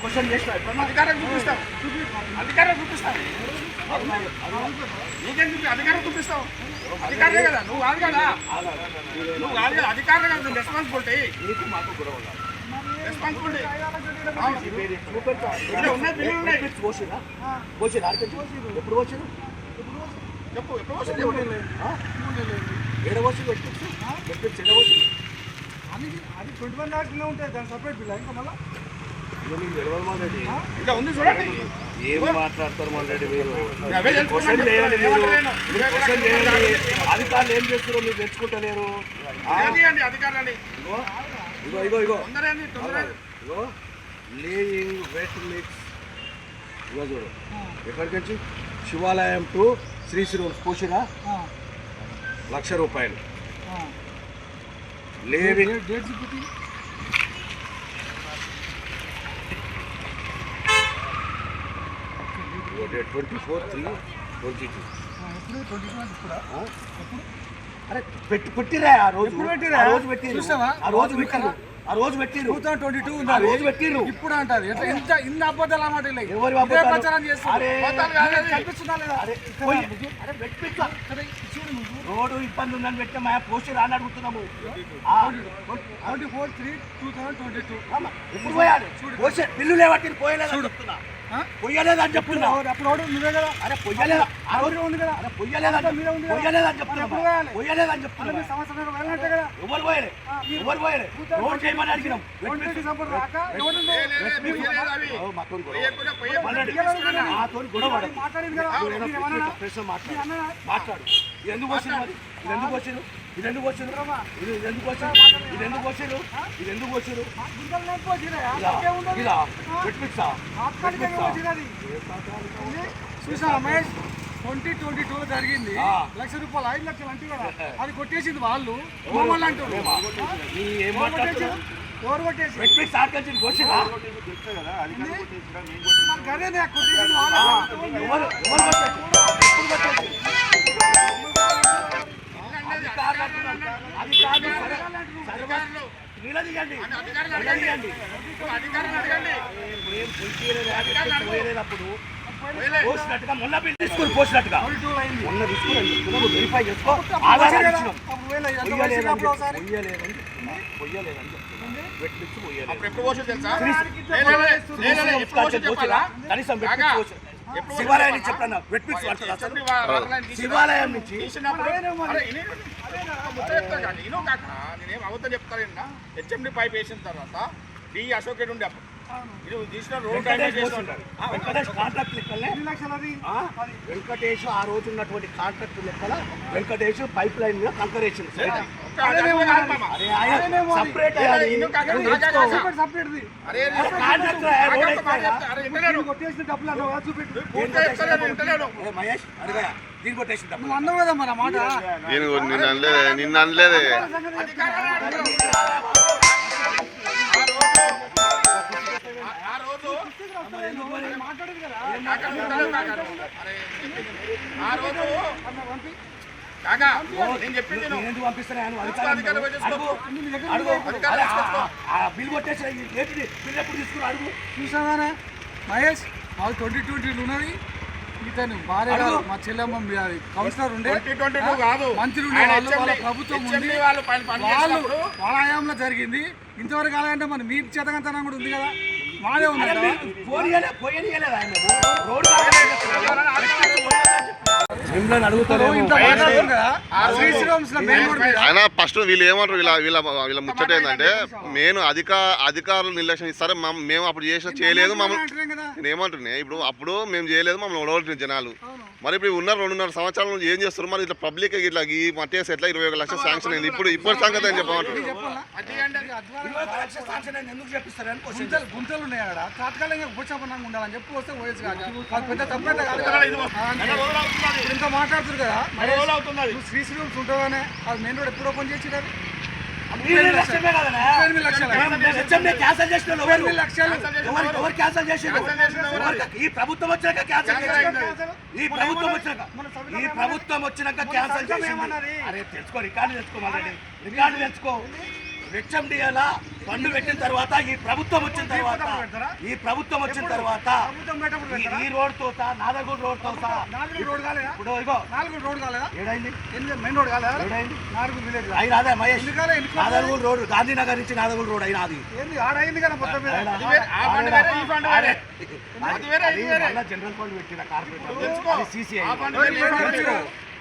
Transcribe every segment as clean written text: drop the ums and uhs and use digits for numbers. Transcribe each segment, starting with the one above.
Question చేస్తా అధికారం చూపిస్తావు అధికారం చూపిస్తావు నీకేం చూపి అధికారం చూపిస్తావు అధికారే కదా నువ్వు కాదు కదా అధికారం కదా రెస్పాన్సిబిలిటీ నీకు మాకు గొడవ రెస్పాన్సిబిలిటీ ఎప్పుడు వచ్చింది చెప్పు ఎప్పుడు వస్తుంది ఏడ వచ్చింది పెట్టించి ఎడ వచ్చింది అది 21 దాకా ఉంటాయి దాని సపరేట్ బిల్ ఇంకా మళ్ళీ ఇంకా ఉంది చూడండి ఏం మాట్లాడతారు మళ్ళీ మీరు క్వశ్చన్ చేయాలి అధికారులు ఏం చేస్తారో మీరు తెచ్చుకుంటలేరు అధికారులని ఇగో ఇగో ఇగో తొందరగా ఇగో లేయింగ్ వెట్ మిక్స్ ఇగో చూడు ఎక్కడికి వచ్చి శివాలయం టు శ్రీశ్రీ పోషిరా ₹1,00,000 లేవింగ్ డేట్ చూపి డేట్ 24/3/22 అరే పెట్టిరా ఆ రోజు పెట్టిరు ఆ రోజు పెట్టిరు 2022 ఉంది ఆ రోజు పెట్టిరు ఇప్పుడు అంటారు ఎంత ఇన్ని అబద్ధాలు అన్నమాట ఎవరి ప్రచారం చేస్తారు కనిపిస్తుందా లేదా రోడ్డు ఇబ్బంది ఉందని పెట్టే మా పోస్ట్ రాని అడుగుతున్నాము 24/3/2022 ఇప్పుడు పోయాలి బిల్లు లేవట్టి పోయలేదు చెప్తున్నా పొయ్యలేదని చెప్తున్నా అప్పుడు నువ్వే కదా అరే పొయ్యలేదు ఆ రోజు ఉంది కదా అరే పొయ్యలేదని చెప్తున్నా పొయ్యలేదని చెప్తున్నా సంవత్సరం వెళ్ళినట్టే కదా ఎవరు పోయలే రోడ్ చేయమని అడిగినాం మాట్లాడు ఎందుకు వచ్చింది ఇది ఎందుకు వచ్చారు చూసా రమేష్ 2022 జరిగింది ₹1,00,000 5 లక్షలు అంటే కదా అది కొట్టేసింది వాళ్ళు మమ్మల్ని అంటారు ఎవరు కొట్టేసి గదేనే కొట్టేసింది పోసినట్టుగా మొన్న బిల్ తీసుకుని పోసినట్టుగా మొన్న తీసుకుని వెరిఫై చేసుకో శివాలయం నుంచి చెప్పాను శివాలయం నుంచి నేనేం అవద్దని చెప్తాను హెచ్ఎండి పైప్ వేసిన తర్వాత డి అశోక్ రెడ్డి ఉండే అప్పుడు ఇది తీసిన రోడ్ వెంకటేష్ కాంట్రాక్ట్ లెక్కలే వెంకటేష్ ఆ రోజు ఉన్నటువంటి కాంట్రాక్ట్ లెక్కల వెంకటేష్ పైప్ లైన్ మీద కంకరేషన్ మహేష్ అడగయా దీని కొట్టేసింది అన్నావు కదా మరి మాట నిన్న అనలేదే బిల్ కొట్టేసి బిల్ ఎప్పుడు తీసుకుని అడుగు చూసావానే మహేష్ మాకు 2022 ఉన్నది ఇతను భార్య మా చెల్లెమ్మ కౌన్సిలర్ ఉండే మంత్రి ఉండే వాళ్ళ ప్రభుత్వం ఉంది వాళ్ళ హయాంలో జరిగింది ఇంతవరకు అలాగంటే మరి మీ చేతకంతనం కూడా ఉంది కదా మాదే ఉంది అయినా ఫస్ట్ వీళ్ళు ఏమంటారు వీళ్ళ ముచ్చట ఏంటంటే మెయిన్ అధికారులు నిర్లక్ష్యం ఇస్తారు మేము అప్పుడు చేయలేదు నేను ఏమంటున్నా ఇప్పుడు అప్పుడు మేము చేయలేదు మమ్మల్ని ఒడవట్లేదు జనాలు మరి ఇప్పుడు ఉన్న 2.5 సంవత్సరాల నుంచి ఏం చేస్తారు మరి ఇట్లా పబ్లిక్ ఇట్లా ఈ మట్టేసి ఎట్లా 21 లక్షలు శాంక్షన్ అయింది ఇప్పుడు సంగతి అని చెప్పమంటారు గుంతలు ఉన్నాయి అక్కడ తాత్కాలికంగా ఉపశమనంగా ఉండాలని చెప్పి వస్తే పోయచ్చు కాదు పెద్ద తప్పేట ఇంత మాట్లాడుతున్నారు కదా శ్రీశ్రీరామ్ ఉంటావానే అది మెయిన్ రోడ్ ఎప్పుడు ఓపెన్ చేసి ఈ ప్రభుత్వం వచ్చినాక క్యాన్సల్ తెలుసుకో రికార్డు తెచ్చుకో రికార్డు తెచ్చుకో హెచ్ఎండిఎలా ఫండ్ పెట్టిన తర్వాత ఈ ప్రభుత్వం వచ్చిన తర్వాత ఈ రోడ్ తో నాదర్గూడ రోడ్ తో రోడ్ కాలేదా ఇప్పుడు ఇగో నాలుగు రోడ్ కాలేదా ఏడైంది మెయిన్ రోడ్ కాలేదా ఏడైంది నాలుగు విలేజ్ అయినా అదే మహేష్ నాదర్గూడ రోడ్ గాంధీనగర్ నుంచి నాదర్గూడ రోడ్ అయినా అది ఏంది ఆడైంది కదా మొత్తం మీద జనరల్ ఫండ్ పెట్టిన తెలుసుకో. కార్పొరేట్ సిసిఐ ఆ ఫండ్ వేరే ఈ ఫండ్ వేరే.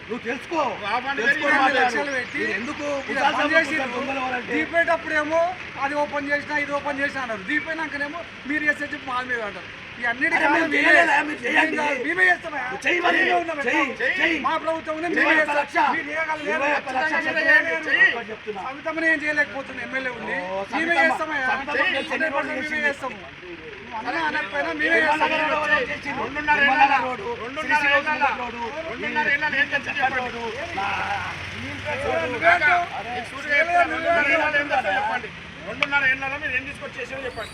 నువ్వు తెలుసుకో ఆ ఫండ్ వేరే, ఈ తెలుసుకొని ఫండ్ వేరే. మాట్లాడు. పెట్టి మీరు ఎందుకు ఇలా బంద్ చేసి దొంగలు వాళ్ళంటే? దీపేటప్పుడేమో అది ఓపెన్ చేసినా ఇది ఓపెన్ చేసినా అన్నారు దీపైనాకనేమో మీరు చేసే చెప్పి మా మీద అంటారు ఈ అన్నిటి అరే కారణం మేము మీరే. చేయలేదా? మీరు చేయండి. మేమే చేస్తామా? చెయ్యి మరి. మేమే ఉన్నాం చెయ్యి. ఎట్లా? చెయ్యి. మా ప్రభుత్వం ఉంది, 21 మేమే చేస్తాం. లక్ష. మీరు చేయగలరు, లేరు. 21 లక్ష ఖచ్చితంగా చేయండి. చేయలేరు. ఒకటి చెప్తున్నా. సవితమ్మని ఏం చేయలేకపోతుంది ఎమ్మెల్యే ఉండి ఓ, మేమే సవితమ్మ. చేస్తామయ్యా. సవితమ్మ చెయ్యి. చేసింది. 100% మేమే చేస్తాము అన్న అనకపోయినా మేమే నిర్మలా చేస్తాము రోడ్ చేసిండు. రెండున్నర నిర్మలా ఏళ్ళ రోడ్, రెండున్నర శ్రీ ఏళ్ళ రోడ్, రెండున్నర ఏళ్ళ ఏం చేసి చెప్పండి. రోడ్, రెండున్నర ఏళ్ళలో మీరు ఏం తీసుకొచ్చేసారో చెప్పండి.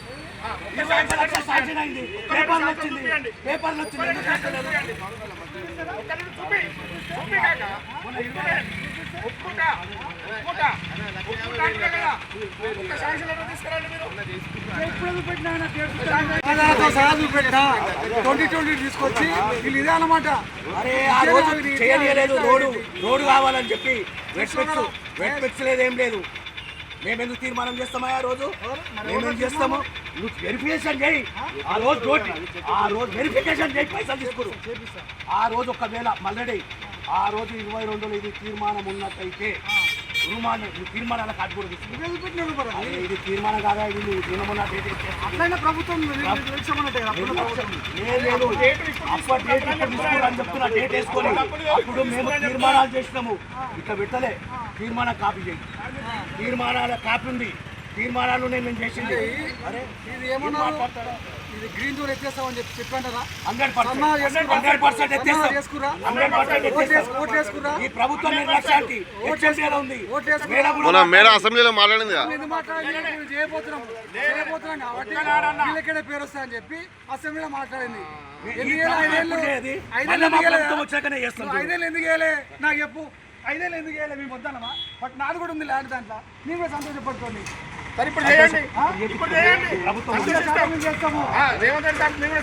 21 లక్ష శాంక్షన్ అయింది. పేపర్లు వచ్చింది. పేపర్లు వచ్చింది. ఎందుకు చేస్తలేదు? చూపి కాక ఒప్పుకుంటా ఒక్క శాంక్షన్ లెటర్ తీసుకురండి మీరు. ఆధారాలతో సహా చూపెట్టినా 2020 తీసుకొచ్చి వీళ్ళు ఇదే అన్నమాట అరే ఆ రోజు చేయలేదు. రోడ్డు కావాలని చెప్పి వెట్ పిక్స్ లేదు, ఏం లేదు. మేమెందుకు తీర్మానం చేస్తామా ఆ రోజు? మేమేం చేస్తాము? నువ్వు వెరిఫికేషన్ చేయి. ఆ రోజు వెరిఫికేషన్ చేయి, పైసలు తీసుకోరు. ఆ రోజు ఒకవేళ మల్లడి ఆ రోజు 22 ఇది తీర్మానం ఉన్నట్టయితే తీర్మానాల కార్డు కూడా తీసుకున్నాను. ఇది తీర్మానం కాదా? ఇది నువ్వు దినమున్న డేట్ అట్లయినా ప్రభుత్వం లేదు. అప్పటి డేట్ ఇప్పుడు తీసుకోవాలని చెప్తున్నా. డేట్ వేసుకొని అప్పుడు మేము తీర్మానాలు చేసినాము. ఇట్లా పెట్టలే. తీర్మానం కాపీ చేయి. తీర్మానాల కాపీ ఉంది. తీర్మానాలు నేను చేసింది. అరే ఇది ఏమన్నారు ఇది గ్రీన్ జోన్ ఎత్తేస్తామని చెప్పి చెప్పంటారా 100% ఎత్తేస్తాం. 100% ఎత్తేస్తాం. ఓట్లు వేసుకురా ఈ ప్రభుత్వం నిర్లక్ష్యానికి హెచ్ఎంసీలో ఉంది. మన మేడం అసెంబ్లీలో మాట్లాడింది కదా. ఎందుకు మాట్లాడింది మేము చేయబోతున్నాం కాబట్టి వీళ్ళకెడే పేరు వస్తాయని చెప్పి అసెంబ్లీలో మాట్లాడింది వచ్చాకనే చేస్తాం. 5 ఏళ్ళు ఎందుకు వేయలే నాకు చెప్పు 5 ఏళ్ళు ఎందుకు వేయలే మేము వద్దనమా బట్ నాది కూడా ఉంది ల్యాండ్ దాంట్లో మేము కూడా సంతోషపడుకోండి సరే ఇప్పుడు చేయండి. ఇప్పుడు చేయండి. చేస్తాము రేవంత్ రెడ్డి సార్ మీరు కూడా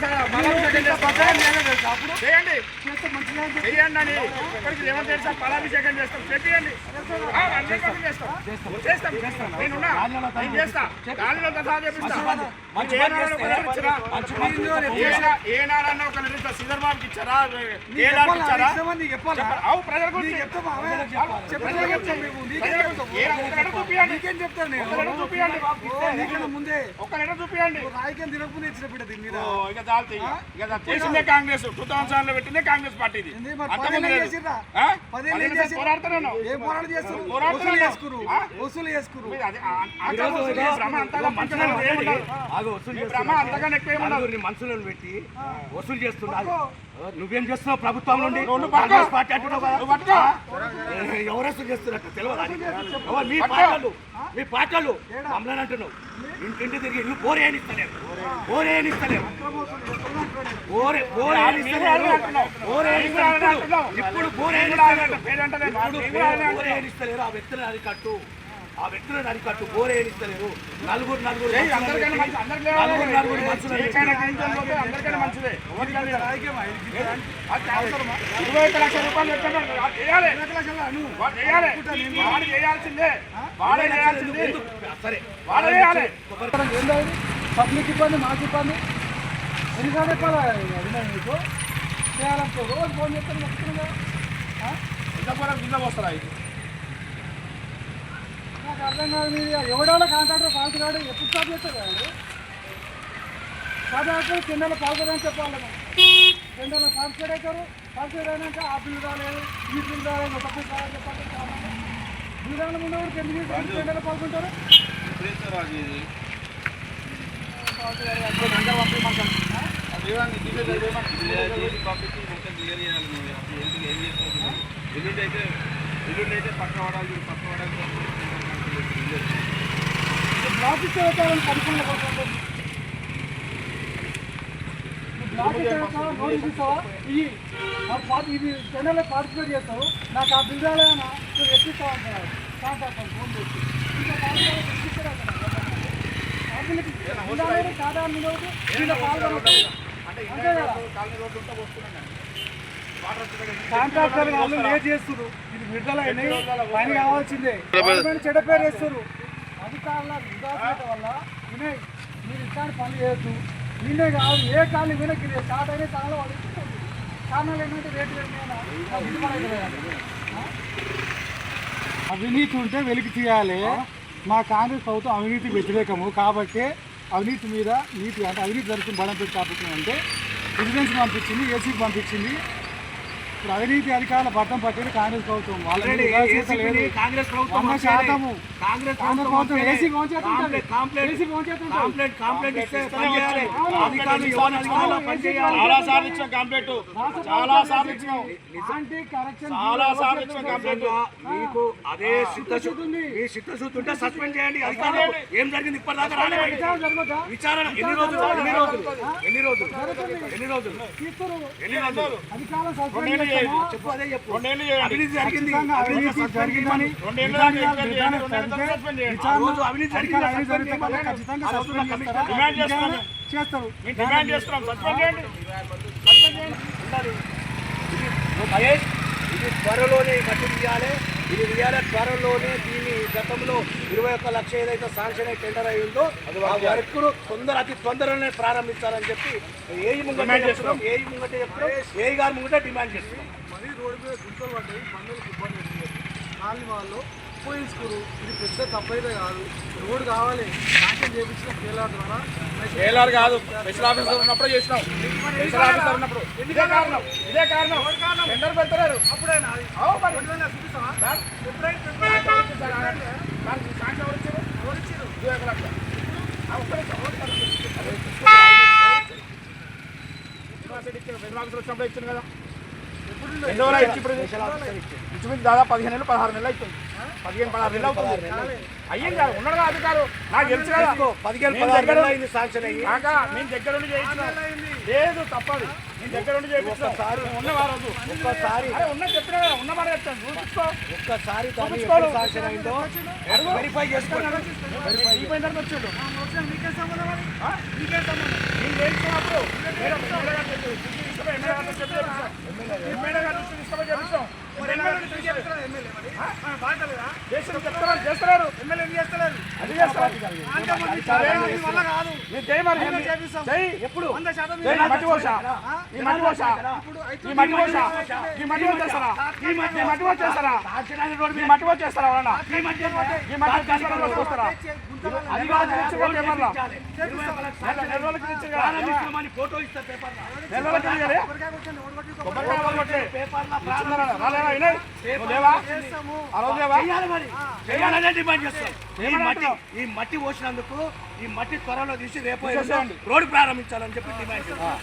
పాలాభిషేకం అప్పుడు చేయండి. చేస్తే మంచిగా చేయండి అని ఇక్కడికి రేవంత్ రెడ్డి సార్ పాలాభిషేకం చేస్తాం. చెప్పండి. 100% చేస్తాం. నేనున్నా. నేను చేస్తా. గాలిలో సహా చేపిస్తా. ఏనాడన్నా ఒక నిర్దిష్ట శ్రీధర్ బాబుకి ఇచ్చారా? ఏనాడు ఇచ్చారా? అవు ప్రజల గురించి నీకేం చెప్తాను నేను ముందే ఒక్క లెటర్ చూపియండి. రాజకీయం తినకముందే ఇచ్చిన బిడ్డ దీని మీద ఇక చాలుతాయి. ఇక చేసిందే కాంగ్రెస్ 2007 లో పెట్టిందే కాంగ్రెస్ పార్టీ ఇది. పోరాడుతున్నాను. ఏ పోరాటం చేస్తారు వసూలు చేసుకురు మనుషులను పెట్టి వసూలు చేస్తున్నారు. నువ్వేం చేస్తున్నావు ప్రభుత్వం నుండి? పార్టీ అంటున్నావు కదా. ఎవరు వసూలు చేస్తున్నట్టు తెలియదు. మీ పాటలు మమ్మల్ని అంటున్నావు. ఇంటింటి తిరిగి ఇల్లు బోరేనిస్తలేవు. ఇప్పుడు బోరేనిస్తలేరు. ఆ వ్యక్తులను అరికట్టు. బోరేనిస్తలేరు. నలుగురు అందరికైనా మనుషులు 21 లక్షల రూపాయలు చేయాల్సిందే. సరే పబ్లిక్ ఇబ్బంది మాకు ఇబ్బంది ఎన్నిసార్లు చెప్పాలా అభినయ్ మీకు చేయాలనుకో రోజు ఫోన్ చేస్తాను చెప్తున్నా కింద వస్తారా? నాకు అర్థం కాదు. మీరు ఎవడెవడో కాంట్రాక్టర్ పాల్గొన్నాడు ఎప్పుడు స్టార్ట్ చేస్తారు కదండి. కాంట్రాక్టర్ టెండర్లో పాల్గొనని చెప్పాలి. టెండర్లో పార్టిసిపేట్ అవుతారు. పార్టిసిపేట్ అయినాక ఆ బిల్లు రాలేదు ఈ బిల్లు రాలేదు ఒక బిల్లు రాలేదు చెప్పాలి. బిల్లు ముందు కూడా ఎందుకు టెండర్లో పాల్గొంటారు? ఇల్లుండైతే పక్క వాడాలి బ్లాక్ ఇస్తే పరిశ్రమల కోసం బ్లాక్ ఇస్తావా నోటీస్ ఇస్తావా ఇది టెండర్లో పార్టిసిపేట్ చేస్తావు నాకు ఆ బిల్ రాలేదన్నా నువ్వు ఎక్కిస్తావు అంటున్నాడు కాంట్రాక్టర్ ఫోన్ చేసి ఇంకా వీళ్ళకి ఉండాలని కాదా నిలవదు వీళ్ళ పాల్గొనవచ్చు. అంతే కదా. కాంట్రాక్టర్ వాళ్ళు లేట్ చేస్తున్నారు. ఇది విడుదలైన పని కావాల్సిందే. గవర్నమెంట్ చెడ్డ పేరు వేస్తున్నారు. అధికారుల ఉదాసీనత వల్ల వినయ్ మీరు ఇట్లాంటి పనులు చేయొద్దు. వీళ్ళే కాదు ఏ కాళ్ళు వినకి స్టార్ట్ అయిన చాలా వాళ్ళు కారణాలు ఏంటంటే రేటు అవినీతి ఉంటే వెలికి తీయాలి. మా కాంగ్రెస్ ప్రభుత్వం అవినీతి వ్యతిరేకము కాబట్టి అవినీతి మీద నీతి అంటే అవినీతి జరుగుతుంది బలం పెట్టి కాపుతుంది అంటే విజిలెన్స్ పంపించింది, ఏసీకి పంపించింది. ఇప్పుడు అవినీతి అధికారుల పట్టం పట్టేది కాంగ్రెస్ ప్రభుత్వం. వాళ్ళని కాంగ్రెస్ ప్రభుత్వం 100% కాంగ్రెస్ ప్రభుత్వం ఏసీ కాంప్లైంట్ ఇస్తే పని చేయాలి. అధికారులు యువన అధికారులు పని చేయాలి. చాలా సార్లు ఇచ్చిన కంప్లైంట్, చాలా సార్లు ఇచ్చినాం, యాంటీ కరప్షన్ చాలా సార్లు ఇచ్చిన కంప్లైంట్. మీకు అదే చిత్తశుద్ధి మీ చిత్తశుద్ధి ఉంటే సస్పెండ్ చేయండి. అధికారులు ఏం జరిగింది ఇప్పటిదాకా రాలేదు. విచారణ ఎన్ని రోజులు ఎన్ని రోజులు ఎన్ని రోజులు ఎన్ని రోజులు ఎన్ని రోజులు అధికారులు సస్పెండ్ చెప్పు. అదే చెప్పు. 2 ఏళ్ళు చేయండి. అవినీతి జరిగింది. అవినీతి జరిగిందని 2 ఏళ్ళు సస్పెండ్ చేయండి. రోజు అవినీతి జరిగింది. డిమాండ్ చేస్తున్నాం, చేస్తారు. మేము డిమాండ్ చేస్తున్నాం, సస్పెండ్ చేయండి. మహేష్ ఇది త్వరలోనే మట్టి తీయాలి. ఇది తీయాలి త్వరలోనే. దీన్ని గతంలో 21 లక్ష ఏదైతే శాంక్షన్ అయి టెండర్ అయి ఉందో ఆ వర్క్ను అతి తొందరలోనే ప్రారంభించాలని చెప్పి ఏఈ ముంగటే చెప్తున్నాం. ఏఈ గారి ముంగటే డిమాండ్ చేస్తున్నాం. మరీ రోడ్డు మీద గుంతలు పడ్డాయి, పనులకు ఇబ్బంది కాలి వాళ్ళు పోయించుకోరు. ఇది పెద్ద తప్పైతే కాదు. రోడ్డు కావాలి శాంక్షన్ చేయించిన కేలార్ ద్వారా. కేఎల్ఆర్ కాదు, స్పెషల్ ఆఫీసర్ ఉన్నప్పుడు చేసినాం. స్పెషల్ ఆఫీసర్ ఉన్నప్పుడు ఇదే కారణం, ఇదే కారణం. టెండర్ పెడతారు అప్పుడైనా చూపిస్తావా? వచ్చినప్పుడు ఇచ్చింది కదా. ఎన్ని రోజులు ఇచ్చి ఇప్పుడు ఇంచుమించు దాదాపు 15 నెలలు 16 నెలలు అవుతుంది. 15-16 నెలలు అవుతుంది. అయ్యింది కాదు, ఉన్నాడు కదా అధికారు. నాకు తెలుసు కదా, 15-16 అయింది శాంక్షన్ అయ్యి. మేము దగ్గర ఉండి చేయించినాం. లేదు తప్పదు, నేను దగ్గర ఉండి చేయించాం. ఉన్నవా రోజు ఒక్కసారి ఉన్న చెప్పినా కదా, ఉన్న మాట చెప్తాను. చూపించుకో ఒక్కసారి శాంక్షన్ అయిందో వెరిఫై చేసుకోండి. అయిపోయిన తర్వాత వచ్చిండు. మీకే సంబంధం అది? నేను చేయించుకున్నప్పుడు ఎమ్మెల్యే గారు చేపిస్తాం. చేస్తున్నారు ఎమ్మెల్యే ఏం చేస్తలేరు? అది చేస్తారు. మీరు జై మరి ఎప్పుడు 100% ఈ మట్టి పోసా, ఈ మట్టి పోసా, ఈ మట్టి పోసా, ఈ మట్టి వచ్చేస్తారా, ఈ మట్టి వచ్చేస్తారా, ఈ మట్టి వచ్చేస్తారా ఎవరన్నా? ఈ మట్టి తీసుకొస్తారా? అది కాదు, తెచ్చుకోవాలి పేపర్లో. నెల రోజులకి తెచ్చారు కదా, ఫోటో ఇస్తా పేపర్ నెల రోజులకి తెచ్చారు. కొబ్బరికాయ కొట్టి రాలేదా? వినయ్ నువ్వు లేవా? ఆ రోజు లేవా? చేయాలనే డిమాండ్ చేస్తాం. ఈ మట్టి పోసినందుకు ఈ మట్టి త్వరలో తీసి రేపు రోడ్డు ప్రారంభించాలని చెప్పి డిమాండ్ చేస్తాం.